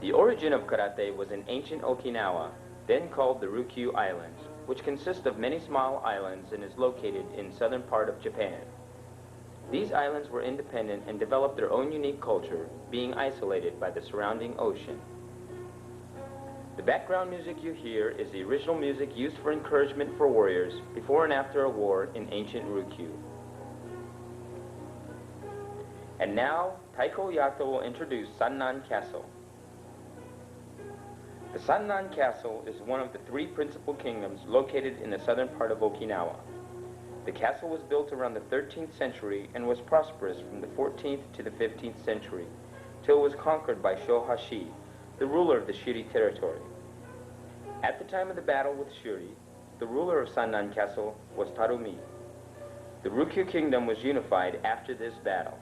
The origin of karate was in ancient Okinawa, then called the Ryukyu Islands, which consist of many small islands and is located in southern part of Japan. These islands were independent and developed their own unique culture, being isolated by the surrounding ocean. The background music you hear is the original music used for encouragement for warriors before and after a war in ancient Ryukyu. And now, Taiko Yato will introduce Nan Castle. The Nan Castle is one of the three principal kingdoms located in the southern part of Okinawa. The castle was built around the 13th century and was prosperous from the 14th to the 15th century, till it was conquered by Shohashi, the ruler of the Shiri territory. At the time of the battle with Shiri, the ruler of Nan Castle was Tarumi. The Ryukyu kingdom was unified after this battle.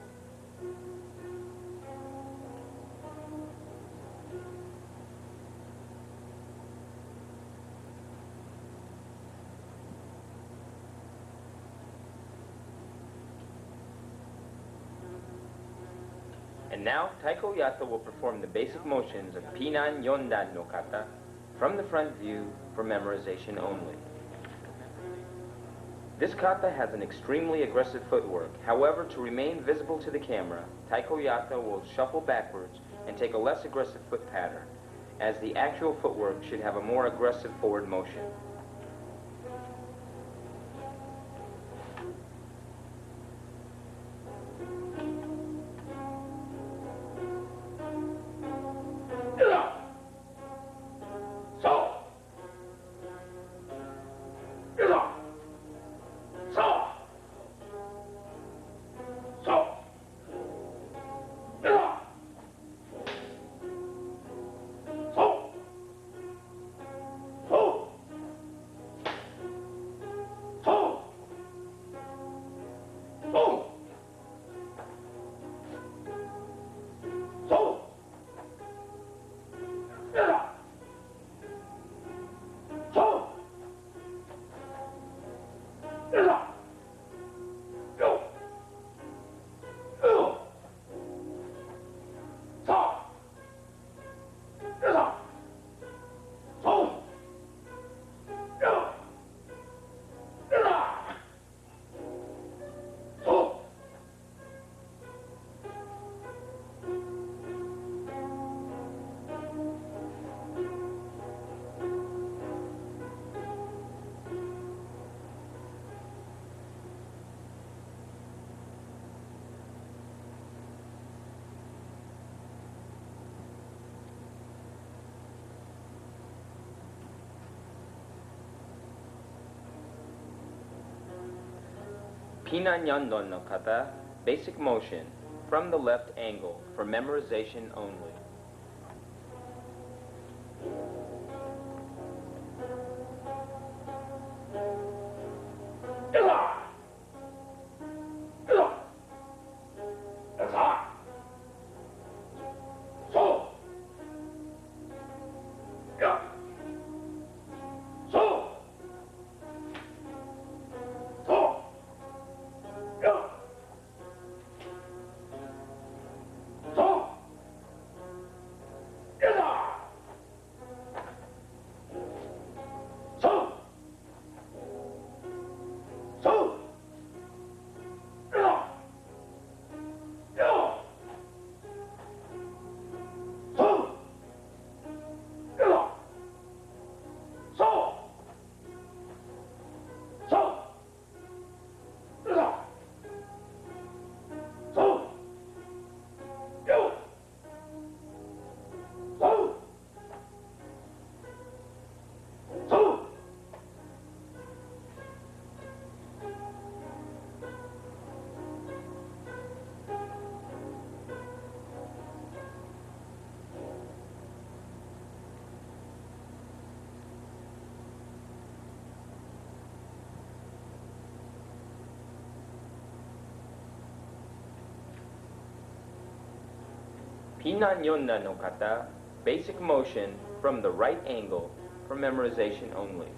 And now, Taiko Yato will perform the basic motions of Pinan Yondan no Kata from the front view for memorization only. This kata has an extremely aggressive footwork. However, to remain visible to the camera, Taiko Yato will shuffle backwards and take a less aggressive foot pattern, as the actual footwork should have a more aggressive forward motion. Pinan Yondan no Kata, basic motion, from the left angle, for memorization only. Pinan Yondan no Kata, basic motion, from the right angle, for memorization only.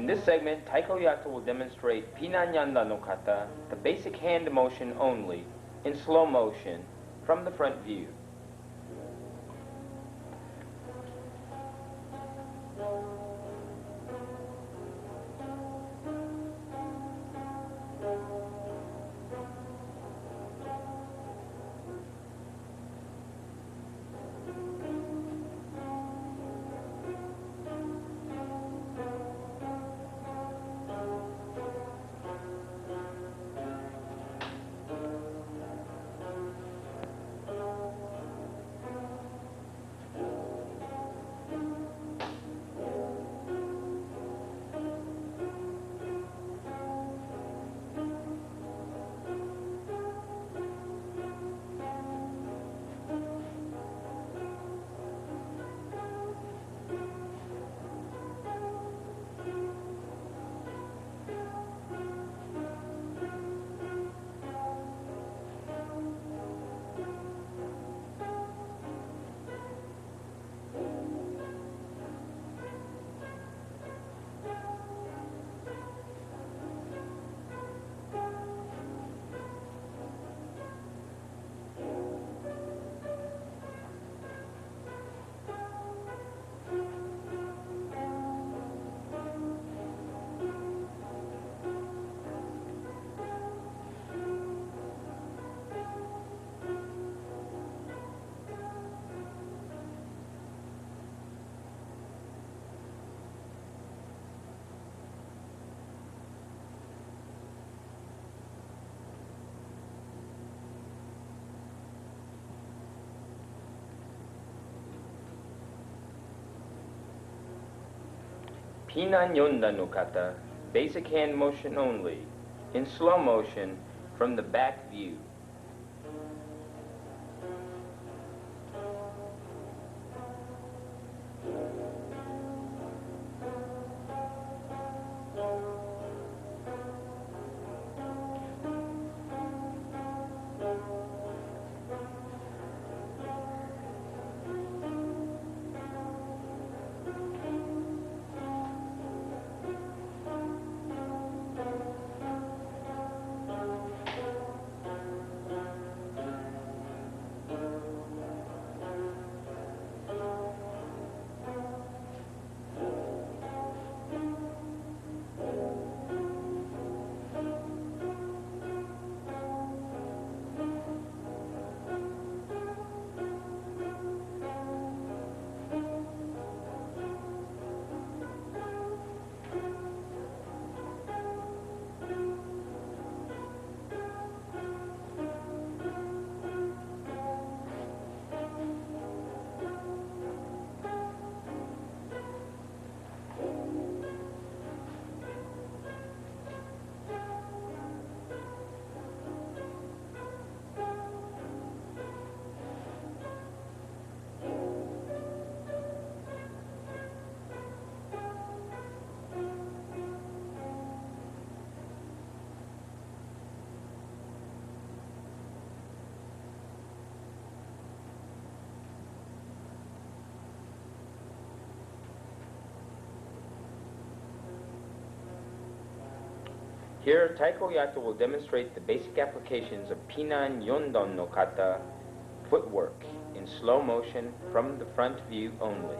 In this segment, Taiko Yato will demonstrate Pinan Yondan no Kata, the basic hand motion only, in slow motion, from the front view. Pinan Yondan no Kata, basic hand motion only, in slow motion, from the back view. Here, Taiko Yato will demonstrate the basic applications of Pinan Yondan no Kata, footwork, in slow motion from the front view only.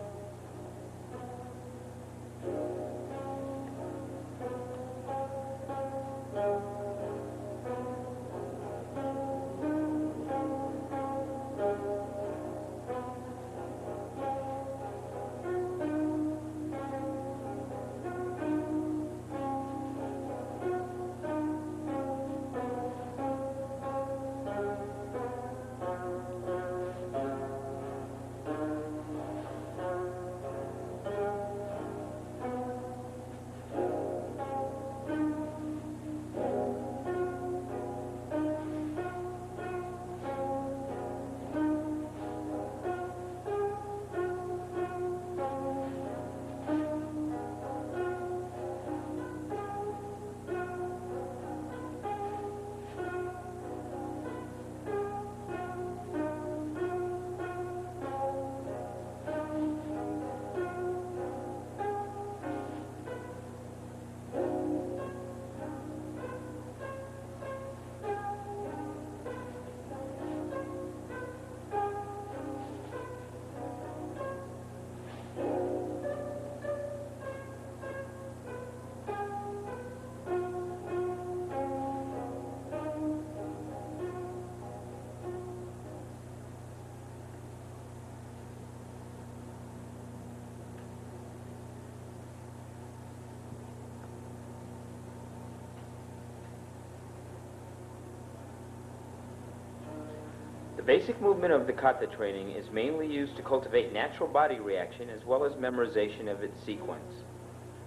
basic movement of the kata training is mainly used to cultivate natural body reaction as well as memorization of its sequence.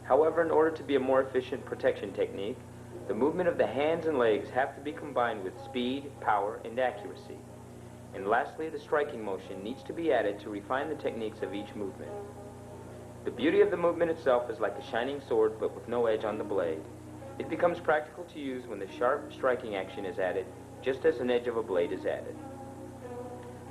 However, in order to be a more efficient protection technique, the movement of the hands and legs have to be combined with speed, power, and accuracy. And lastly, the striking motion needs to be added to refine the techniques of each movement. The beauty of the movement itself is like a shining sword but with no edge on the blade. It becomes practical to use when the sharp striking action is added, just as an edge of a blade is added.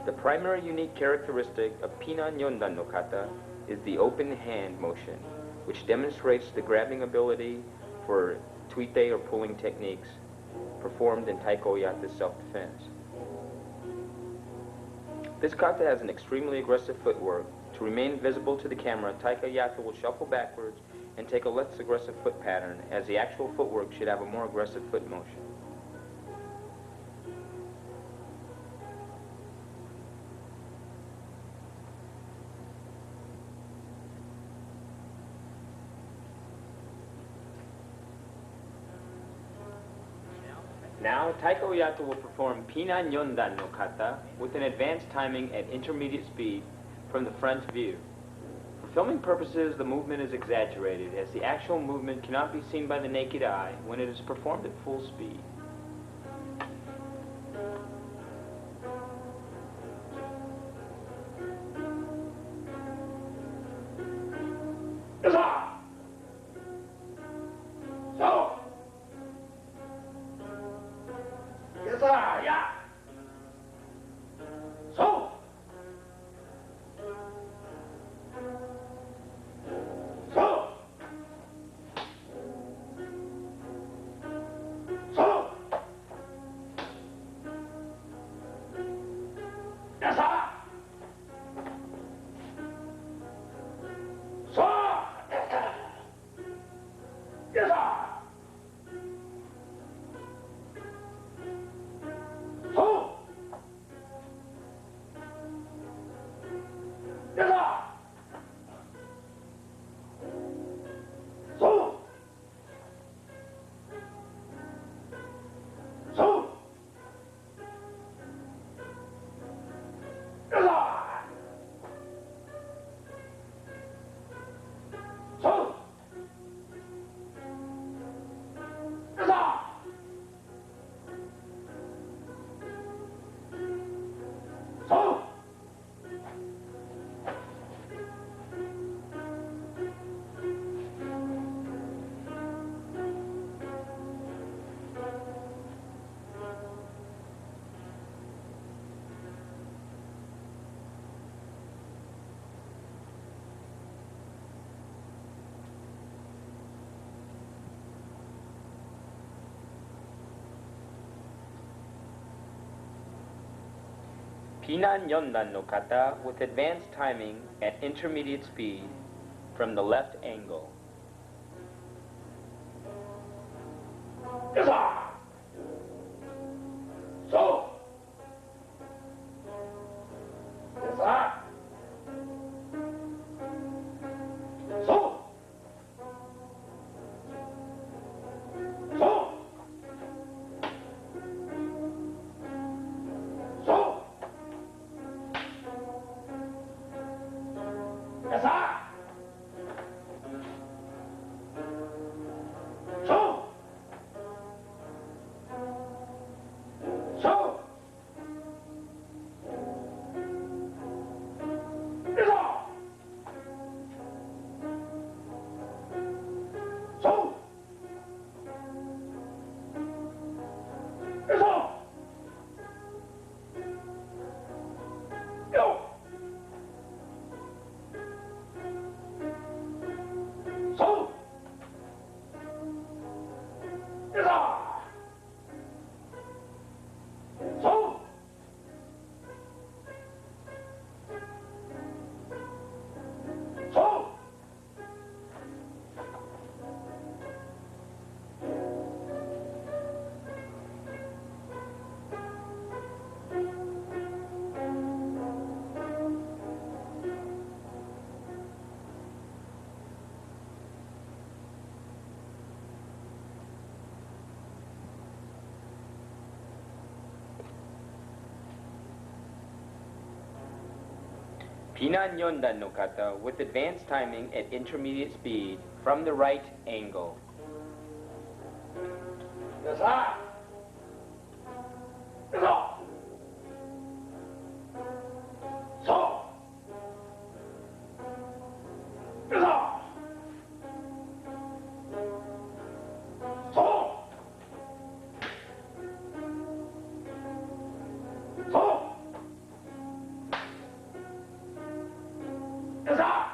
The primary unique characteristic of Pinan Yondan no Kata is the open hand motion, which demonstrates the grabbing ability for tuite or pulling techniques performed in taiko yata self-defense. This kata has an extremely aggressive footwork. To remain visible to the camera, taiko yata will shuffle backwards and take a less aggressive foot pattern, as the actual footwork should have a more aggressive foot motion. Now, taiko yata will perform Pinan Yondan no Kata with an advanced timing at intermediate speed from the front view. For filming purposes, the movement is exaggerated, as the actual movement cannot be seen by the naked eye when it is performed at full speed. Pinan Yondan no Kata with advanced timing at intermediate speed from the left angle. Pinan Yondan no Kata with advanced timing at intermediate speed from the right angle. 여사! 여사! 서! 여사! 서! 서! 여사!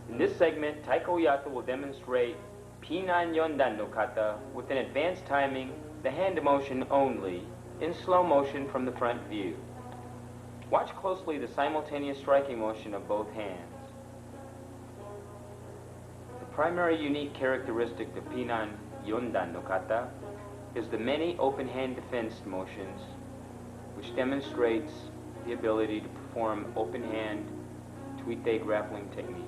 In this segment, Taiko Yata will demonstrate Pinan Yondan no Kata with an advanced timing, the hand motion only, in slow motion from the front view. Watch closely the simultaneous striking motion of both hands. The primary unique characteristic of Pinan Yondan no Kata is the many open hand defense motions, which demonstrates the ability to perform open hand tuite grappling techniques.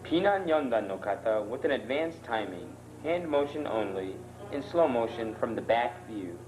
Pinan Yondan no Kata with an advanced timing, hand motion only, in slow motion from the back view.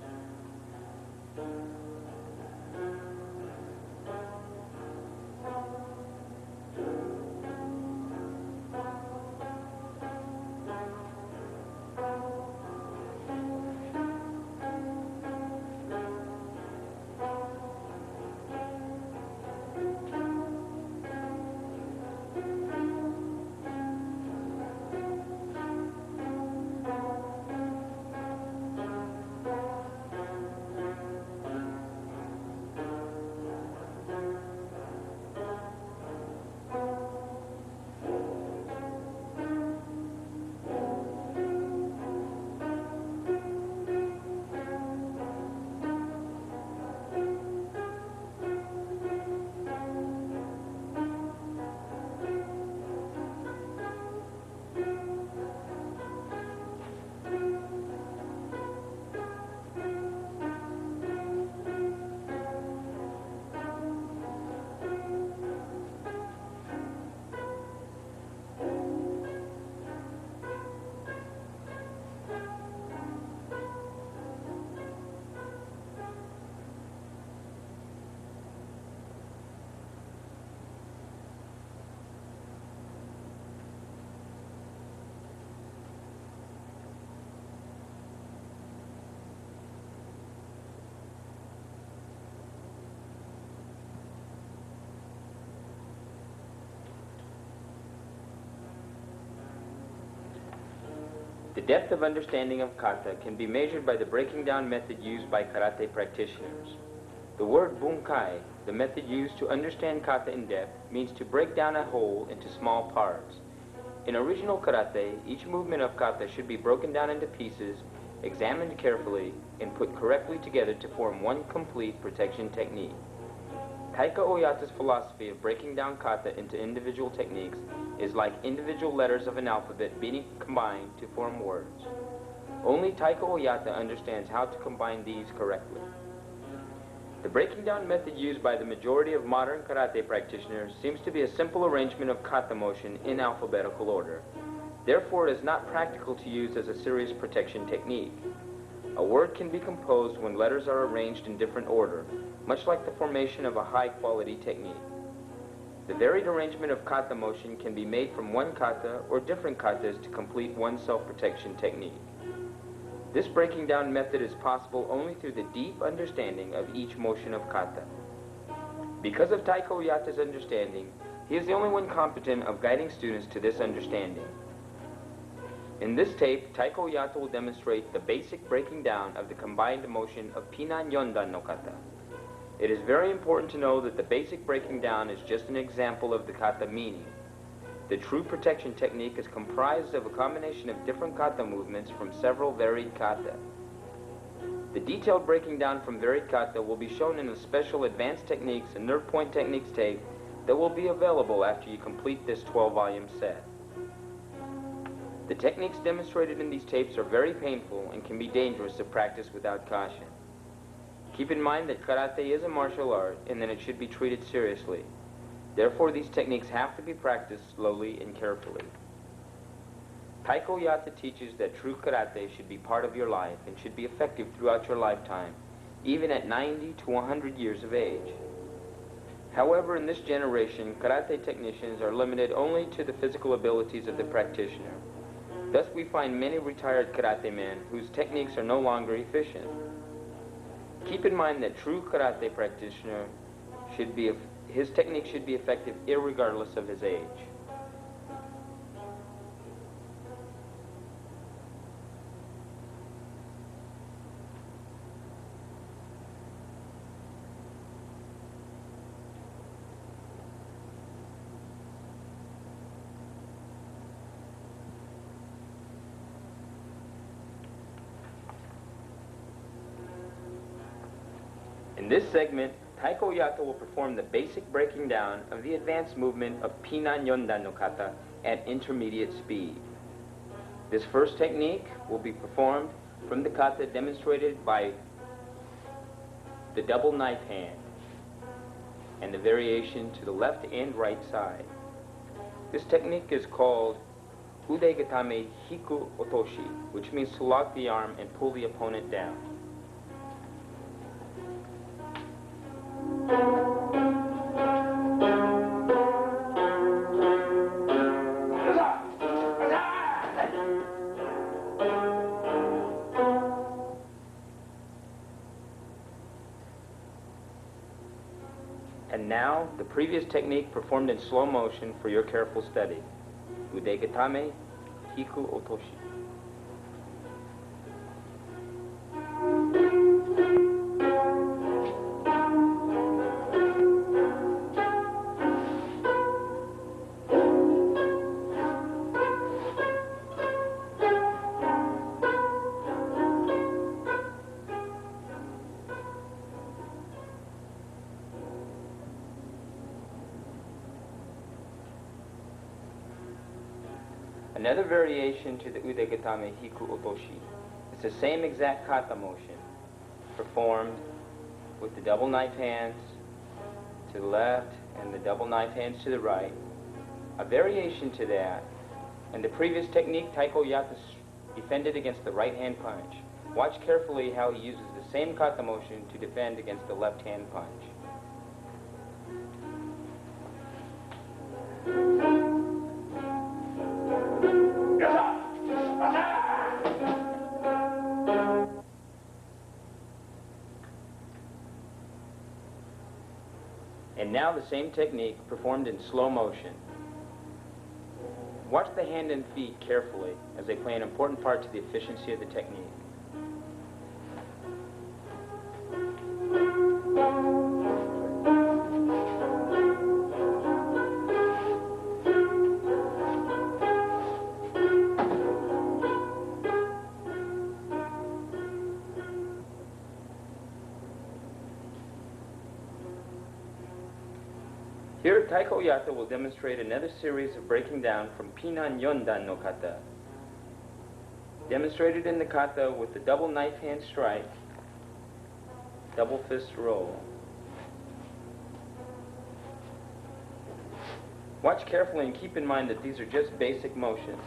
depth of understanding of kata can be measured by the breaking down method used by karate practitioners. The word bunkai, the method used to understand kata in depth, means to break down a whole into small parts. In original karate, each movement of kata should be broken down into pieces, examined carefully, and put correctly together to form one complete protection technique. Taika Oyata's philosophy of breaking down kata into individual techniques is like individual letters of an alphabet being combined to form words. Only Taika Oyata understands how to combine these correctly. The breaking down method used by the majority of modern karate practitioners seems to be a simple arrangement of kata motion in alphabetical order. Therefore, it is not practical to use as a serious protection technique. A word can be composed when letters are arranged in different order, much like the formation of a high-quality technique. The varied arrangement of kata motion can be made from one kata or different katas to complete one self-protection technique. This breaking down method is possible only through the deep understanding of each motion of kata. Because of Taika Oyata's understanding, he is the only one competent of guiding students to this understanding. In this tape, Taika Oyata will demonstrate the basic breaking down of the combined motion of Pinan Yondan no kata. It is very important to know that the basic breaking down is just an example of the kata meaning. The true protection technique is comprised of a combination of different kata movements from several varied kata. The detailed breaking down from varied kata will be shown in a special advanced techniques and nerve point techniques tape that will be available after you complete this 12-volume set. The techniques demonstrated in these tapes are very painful and can be dangerous if practiced without caution. Keep in mind that karate is a martial art and that it should be treated seriously. Therefore, these techniques have to be practiced slowly and carefully. Taika Oyata teaches that true karate should be part of your life and should be effective throughout your lifetime, even at 90 to 100 years of age. However, in this generation, karate technicians are limited only to the physical abilities of the practitioner. Thus, we find many retired karate men whose techniques are no longer efficient. Keep in mind that true karate practitioner his technique should be effective irregardless of his age. In this segment, Taika Oyata will perform the basic breaking down of the advanced movement of Pinan Yondan no kata at intermediate speed. This first technique will be performed from the kata demonstrated by the double knife hand and the variation to the left and right side. This technique is called Udegatame Hiku Otoshi, which means to lock the arm and pull the opponent down. And now, the previous technique performed in slow motion for your careful study. Udegatame Hiku Otoshi. Another variation to the Udegatame Hiku Otoshi is the same exact kata motion, performed with the double knife hands to the left and the double knife hands to the right. A variation to that, and the previous technique Taika Oyata defended against the right hand punch. Watch carefully how he uses the same kata motion to defend against the left hand punch. And now the same technique performed in slow motion. Watch the hand and feet carefully as they play an important part to the efficiency of the technique. Here, Taiko Yata will demonstrate another series of breaking down from Pinan Yondan no Kata. Demonstrated in the Kata with the double knife hand strike, double fist roll. Watch carefully and keep in mind that these are just basic motions.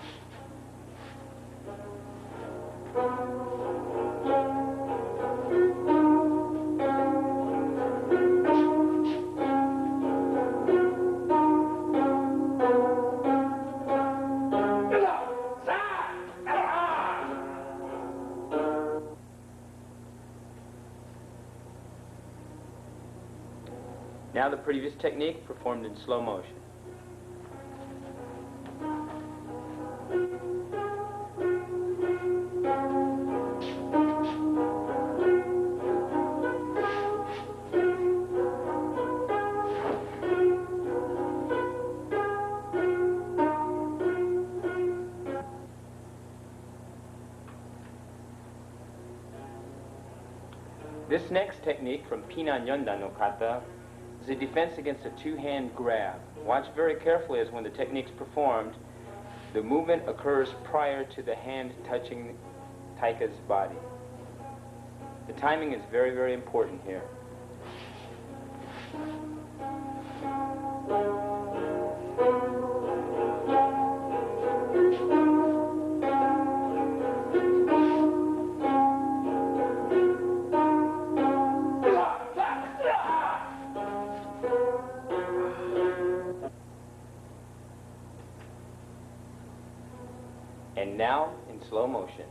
Now the previous technique performed in slow motion. This next technique from Pinan Yondan no Kata is a defense against a two-hand grab. Watch very carefully as when the technique is performed, the movement occurs prior to the hand touching Taika's body. The timing is very, very important here. And now in slow motion.